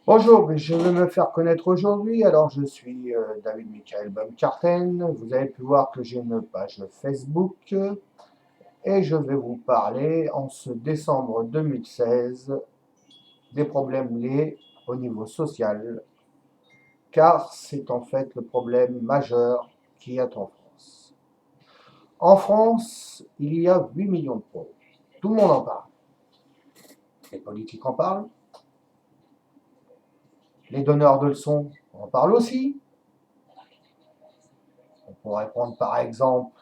Bonjour, je vais me faire connaître aujourd'hui. Alors, je suis David Michael Baumkarten. Vous avez pu voir que j'ai une page Facebook et je vais vous parler en ce décembre 2016 des problèmes liés au niveau social, car c'est en fait le problème majeur qu'il y a en France. En France, il y a 8 millions de pauvres. Tout le monde en parle. Les politiques en parlent, les donneurs de leçons en parlent aussi. On pourrait prendre par exemple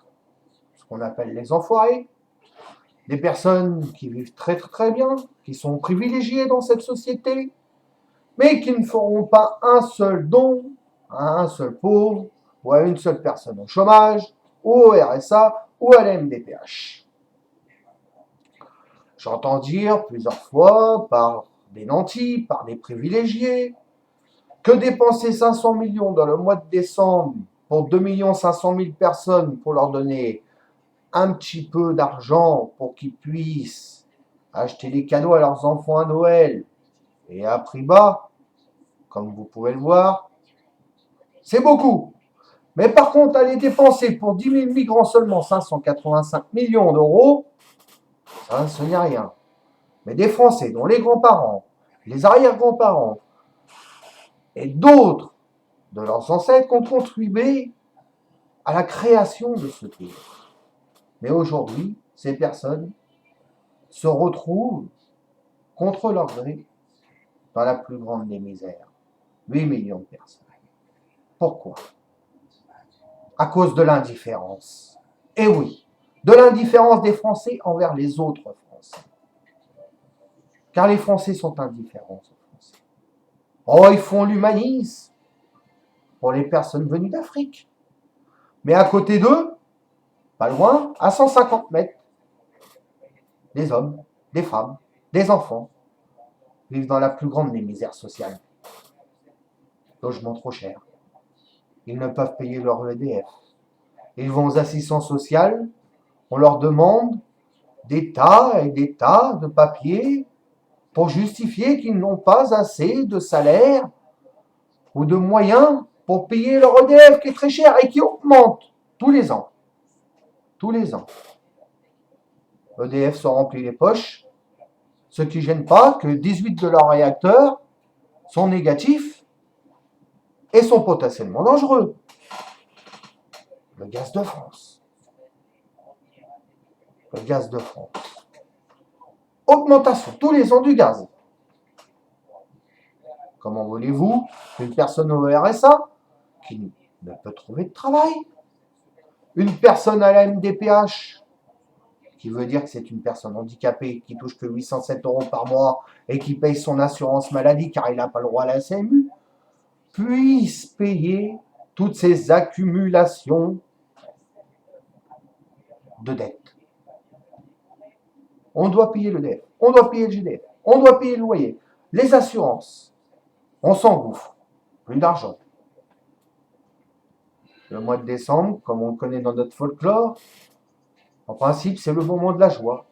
ce qu'on appelle les enfoirés, des personnes qui vivent très très bien, qui sont privilégiées dans cette société, mais qui ne feront pas un seul don à un seul pauvre ou à une seule personne au chômage, ou au RSA, ou à la MDPH. J'entends dire plusieurs fois par des nantis, par des privilégiés, que dépenser 500 millions dans le mois de décembre pour 2 500 000 personnes pour leur donner un petit peu d'argent pour qu'ils puissent acheter des cadeaux à leurs enfants à Noël et à prix bas, comme vous pouvez le voir, c'est beaucoup. Mais par contre, aller dépenser pour 10 000 migrants seulement 585 millions d'euros, ça, ce n'est rien. Mais des Français dont les grands-parents, les arrière-grands-parents et d'autres de leurs ancêtres ont contribué à la création de ce pays. Mais aujourd'hui, ces personnes se retrouvent contre leur gré dans la plus grande des misères. 8 millions de personnes. Pourquoi? À cause de l'indifférence. Et oui, de l'indifférence des Français envers les autres Français. Car les Français sont indifférents aux Français. Oh, ils font l'humanisme pour les personnes venues d'Afrique. Mais à côté d'eux, pas loin, à 150 mètres, des hommes, des femmes, des enfants vivent dans la plus grande des misères sociales. Logement trop cher. Ils ne peuvent payer leur EDF. Ils vont aux assistances sociales, on leur demande des tas et des tas de papiers pour justifier qu'ils n'ont pas assez de salaire ou de moyens pour payer leur EDF qui est très cher et qui augmente tous les ans. Tous les ans. EDF se remplit les poches, ce qui ne gêne pas que 18 de leurs réacteurs sont négatifs et sont potentiellement dangereux. Le gaz de France. Le gaz de France. Augmentation tous les ans du gaz. Comment voulez-vous qu'une personne au RSA qui ne peut trouver de travail, une personne à la MDPH, qui veut dire que c'est une personne handicapée qui touche que 807 euros par mois et qui paye son assurance maladie car il n'a pas le droit à la CMU, puisse payer toutes ces accumulations de dettes. On doit payer le DF, on doit payer le GDF, on doit payer le loyer, les assurances. On s'engouffre, plus d'argent. Le mois de décembre, comme on le connaît dans notre folklore, en principe, c'est le moment de la joie,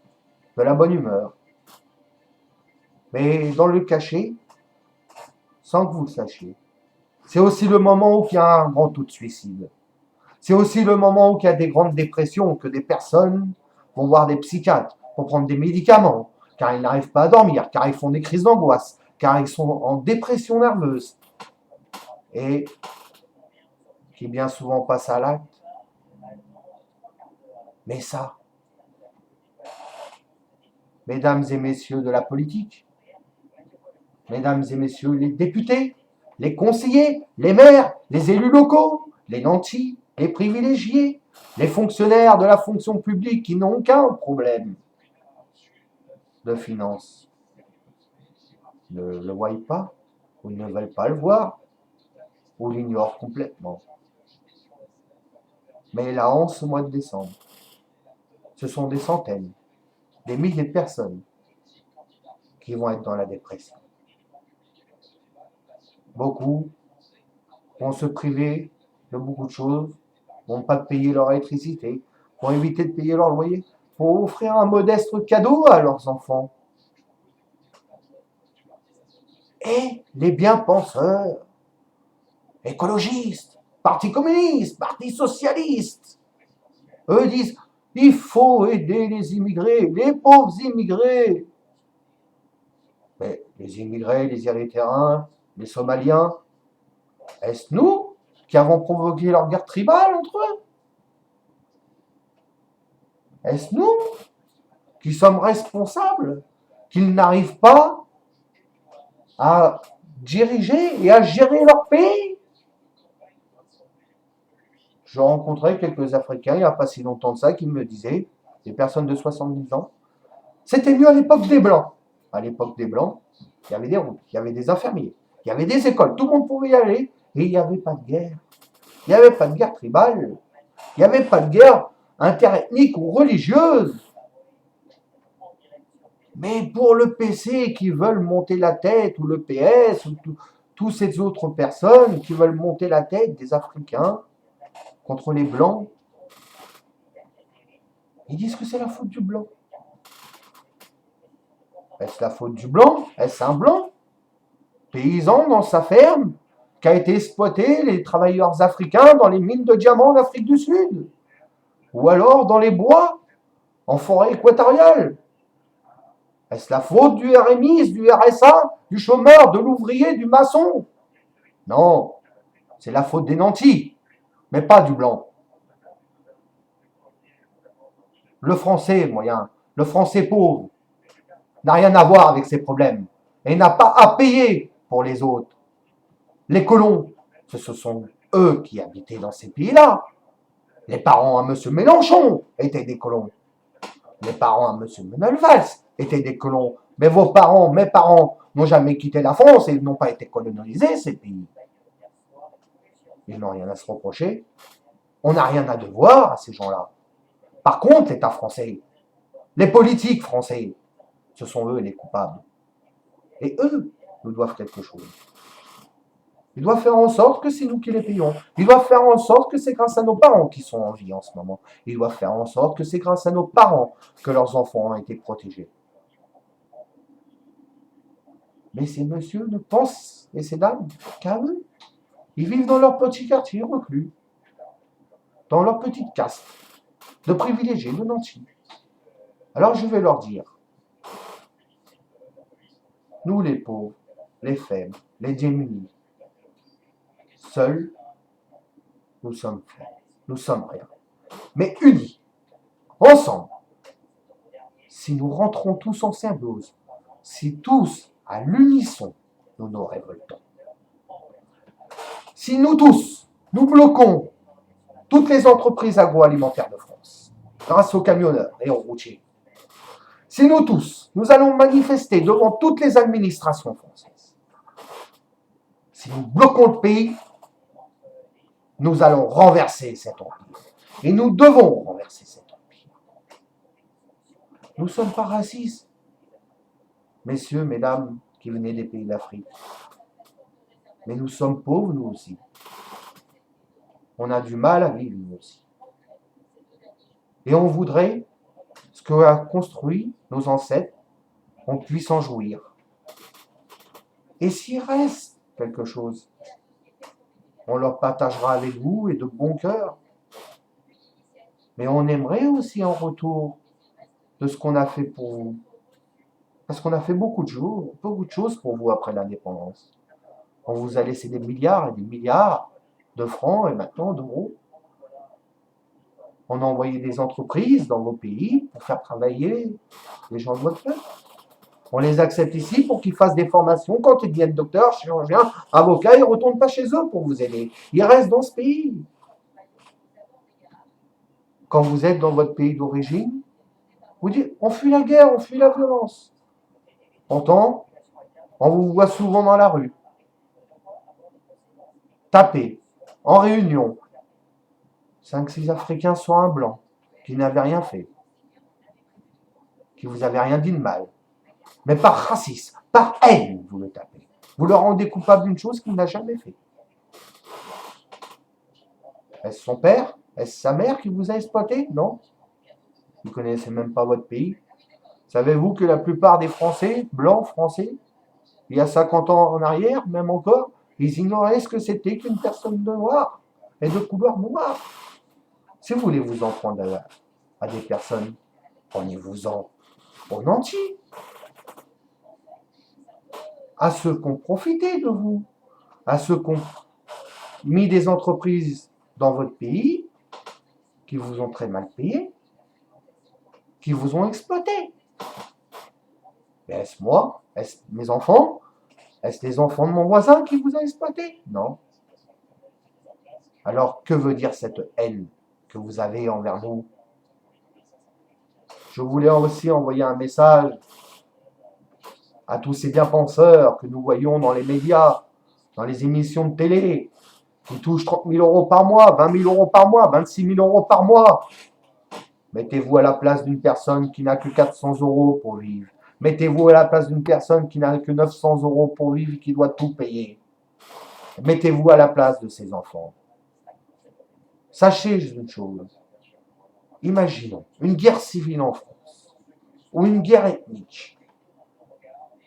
de la bonne humeur. Mais dans le cachet, sans que vous le sachiez, c'est aussi le moment où il y a un grand taux de suicide. C'est aussi le moment où il y a des grandes dépressions, que des personnes vont voir des psychiatres pour prendre des médicaments, car ils n'arrivent pas à dormir, car ils font des crises d'angoisse, car ils sont en dépression nerveuse. Et qui bien souvent passent à l'acte. Mais ça, mesdames et messieurs de la politique, mesdames et messieurs les députés, les conseillers, les maires, les élus locaux, les nantis, les privilégiés, les fonctionnaires de la fonction publique qui n'ont aucun problème de finances, ne le voient pas, ou ne veulent pas le voir, ou l'ignorent complètement. Mais là, en ce mois de décembre, ce sont des centaines, des milliers de personnes qui vont être dans la dépression. Beaucoup vont se priver de beaucoup de choses, vont pas payer leur électricité, vont éviter de payer leur loyer, pour offrir un modeste cadeau à leurs enfants. Et les bien-penseurs, écologistes, parti communiste, parti socialiste, eux disent il faut aider les immigrés, les pauvres immigrés. Mais les immigrés, les Érythréens, les Somaliens, est-ce nous qui avons provoqué leur guerre tribale entre eux? Est-ce nous qui sommes responsables qu'ils n'arrivent pas à diriger et à gérer leur pays? Je rencontrais quelques Africains il n'y a pas si longtemps de ça qui me disaient, des personnes de 70 ans, c'était mieux à l'époque des Blancs. À l'époque des Blancs, il y avait des routes, il y avait des infirmiers, il y avait des écoles, tout le monde pouvait y aller et il n'y avait pas de guerre. Il n'y avait pas de guerre tribale, il n'y avait pas de guerre interethnique ou religieuse. Mais pour le PC qui veulent monter la tête, ou le PS, ou toutes ces autres personnes qui veulent monter la tête des Africains contre les Blancs, ils disent que c'est la faute du Blanc. Est-ce la faute du Blanc? Est-ce un Blanc paysan dans sa ferme qui a été exploité les travailleurs africains dans les mines de diamants d'Afrique du Sud? Ou alors dans les bois, en forêt équatoriale? Est-ce la faute du RMI, du RSA, du chômeur, de l'ouvrier, du maçon? Non, c'est la faute des nantis, mais pas du Blanc. Le français moyen, le français pauvre, n'a rien à voir avec ces problèmes et n'a pas à payer pour les autres. Les colons, ce sont eux qui habitaient dans ces pays-là. Les parents à M. Mélenchon étaient des colons. Les parents à M. Menel-Valls étaient des colons. Mais vos parents, mes parents, n'ont jamais quitté la France et n'ont pas été colonisés, ces pays. Ils n'ont rien à se reprocher. On n'a rien à devoir à ces gens-là. Par contre, l'État français, les politiques français, ce sont eux les coupables. Et eux nous doivent quelque chose. Ils doivent faire en sorte que c'est nous qui les payons. Ils doivent faire en sorte que c'est grâce à nos parents qui sont en vie en ce moment. Ils doivent faire en sorte que c'est grâce à nos parents que leurs enfants ont été protégés. Mais ces messieurs ne pensent, et ces dames, qu'à eux. Ils vivent dans leur petit quartier reclus, dans leur petite caste, de privilégiés, de nantis. Alors je vais leur dire, nous les pauvres, les faibles, les démunis, seuls, nous sommes faibles, nous sommes rien. Mais unis, ensemble, si nous rentrons tous en symbiose, si tous, à l'unisson, nous nous révoltons, si nous tous, nous bloquons toutes les entreprises agroalimentaires de France, grâce aux camionneurs et aux routiers, si nous tous, nous allons manifester devant toutes les administrations françaises, si nous bloquons le pays, nous allons renverser cet empire. Et nous devons renverser cet empire. Nous ne sommes pas racistes, messieurs, mesdames, qui venaient des pays d'Afrique. Mais nous sommes pauvres, nous aussi. On a du mal à vivre, nous aussi. Et on voudrait, ce qu'ont construit nos ancêtres, on puisse en jouir. Et s'il reste quelque chose, on leur partagera avec vous et de bon cœur. Mais on aimerait aussi en retour de ce qu'on a fait pour vous. Parce qu'on a fait beaucoup de choses pour vous après l'indépendance. On vous a laissé des milliards et des milliards de francs et maintenant d'euros. On a envoyé des entreprises dans vos pays pour faire travailler les gens de votre peuple. On les accepte ici pour qu'ils fassent des formations. Quand ils deviennent docteurs, chirurgiens, avocats, ils ne retournent pas chez eux pour vous aider. Ils restent dans ce pays. Quand vous êtes dans votre pays d'origine, vous dites, on fuit la guerre, on fuit la violence. Pourtant, on vous voit souvent dans la rue, taper, en réunion. 5-6 Africains sur un blanc, qui n'avaient rien fait, qui vous avaient rien dit de mal. Mais par racisme, par haine, vous le tapez. Vous le rendez coupable d'une chose qu'il n'a jamais fait. Est-ce son père? Est-ce sa mère qui vous a exploité? Non. Vous ne connaissez même pas votre pays. Savez-vous que la plupart des Français, blancs français, il y a 50 ans en arrière, même encore, ils ignoraient ce que c'était qu'une personne de noir et de couleur noire. Si vous voulez vous en prendre à des personnes, prenez-vous-en au entier, à ceux qui ont profité de vous, à ceux qui ont mis des entreprises dans votre pays, qui vous ont très mal payé, qui vous ont exploité. Est-ce moi? Est-ce mes enfants? Est-ce les enfants de mon voisin qui vous ont exploité? Non. Alors, que veut dire cette haine que vous avez envers nous? Je voulais aussi envoyer un message à tous ces bien-penseurs que nous voyons dans les médias, dans les émissions de télé, qui touchent 30 000 euros par mois, 20 000 euros par mois, 26 000 euros par mois. Mettez-vous à la place d'une personne qui n'a que 400 euros pour vivre. Mettez-vous à la place d'une personne qui n'a que 900 euros pour vivre et qui doit tout payer. Mettez-vous à la place de ces enfants. Sachez une chose. Imaginons une guerre civile en France, ou une guerre ethnique,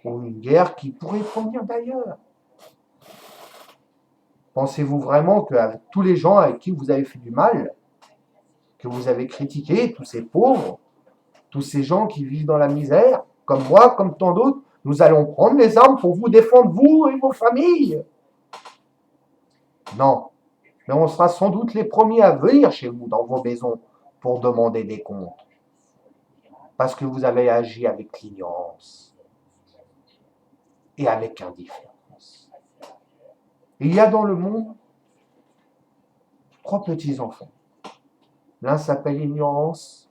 ou une guerre qui pourrait provenir d'ailleurs. Pensez-vous vraiment qu'avec tous les gens avec qui vous avez fait du mal, que vous avez critiqué, tous ces pauvres, tous ces gens qui vivent dans la misère, comme moi, comme tant d'autres, nous allons prendre les armes pour vous défendre, vous et vos familles? Non. Mais on sera sans doute les premiers à venir chez vous, dans vos maisons, pour demander des comptes. Parce que vous avez agi avec l'ignorance et avec indifférence. Il y a dans le monde 3 petits enfants. L'un s'appelle ignorance,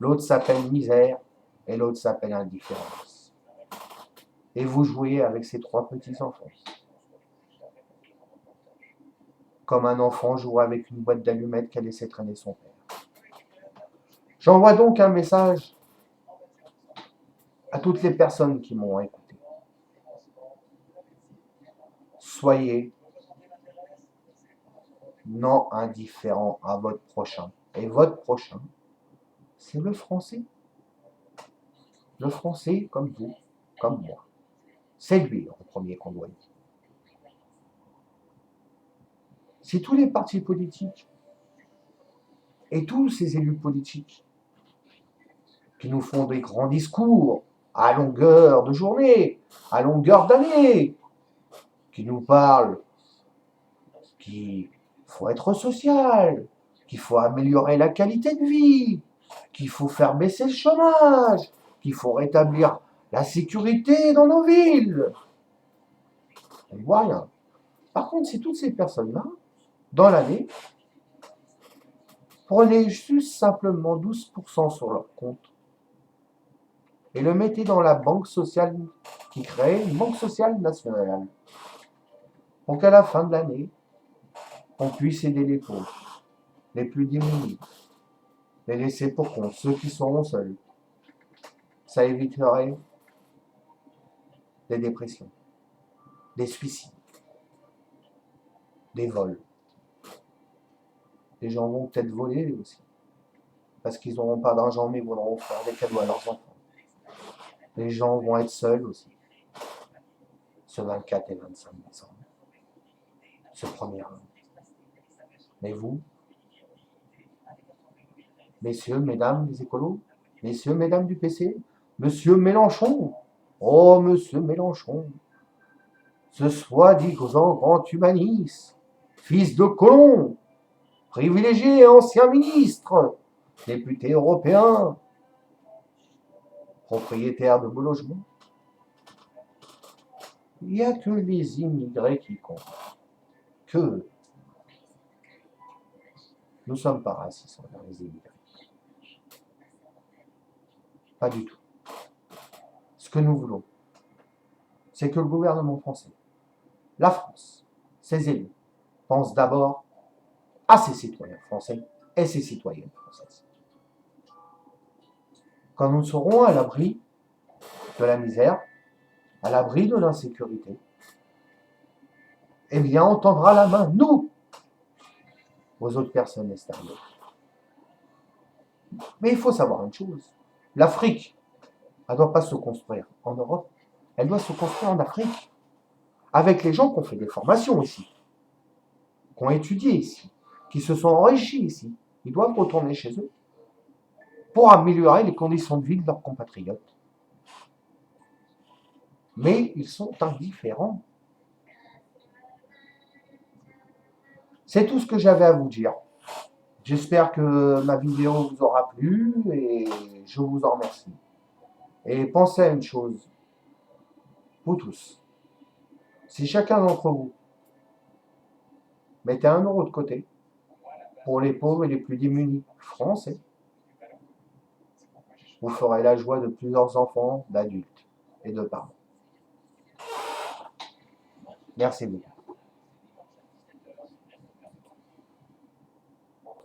l'autre s'appelle misère et l'autre s'appelle indifférence. Et vous jouez avec ces 3 petits enfants. Comme un enfant joue avec une boîte d'allumettes qu'a laissé traîner son père. J'envoie donc un message à toutes les personnes qui m'ont écouté. Soyez non indifférents à votre prochain. Et votre prochain, c'est le français. Le français comme vous, comme moi. C'est lui en premier qu'on doit dire. Si tous les partis politiques et tous ces élus politiques qui nous font des grands discours à longueur de journée, à longueur d'année, qui nous parlent qu'il faut être social, qu'il faut améliorer la qualité de vie, qu'il faut faire baisser le chômage, qu'il faut rétablir la sécurité dans nos villes. On ne voit rien. Par contre, si toutes ces personnes-là, dans l'année, prenaient juste simplement 12% sur leur compte et le mettaient dans la banque sociale qui crée, une banque sociale nationale, pour qu'à la fin de l'année, on puisse aider les pauvres, les plus démunis, les laisser pour compte, ceux qui seront seuls. Ça éviterait des dépressions, des suicides, des vols. Les gens vont peut-être voler aussi, parce qu'ils n'auront pas d'argent, mais ils voudront faire des cadeaux à leurs enfants. Les gens vont être seuls aussi, ce 24 et 25 décembre, ce premier an. Mais vous, messieurs, mesdames les écolos, messieurs, mesdames du PC, monsieur Mélenchon, oh monsieur Mélenchon, ce soi-disant grand humaniste, fils de colon, privilégié et ancien ministre, député européen, propriétaire de beaux logements. Il n'y a que les immigrés qui comptent. Que nous ne sommes pas racistes envers les immigrés. Pas du tout. Ce que nous voulons, c'est que le gouvernement français, la France, ses élus, pensent d'abord à ses citoyens français et ses citoyennes françaises. Quand nous serons à l'abri de la misère, à l'abri de l'insécurité, eh bien, on tendra la main, nous, aux autres personnes extérieures. Mais il faut savoir une chose, l'Afrique, elle ne doit pas se construire en Europe, elle doit se construire en Afrique, avec les gens qui ont fait des formations ici, qui ont étudié ici, qui se sont enrichis ici. Ils doivent retourner chez eux pour améliorer les conditions de vie de leurs compatriotes. Mais ils sont indifférents. C'est tout ce que j'avais à vous dire. J'espère que ma vidéo vous aura plu et je vous en remercie. Et pensez à une chose, vous tous, si chacun d'entre vous mettez 1 € de côté pour les pauvres et les plus démunis français, vous ferez la joie de plusieurs enfants, d'adultes et de parents. Merci beaucoup.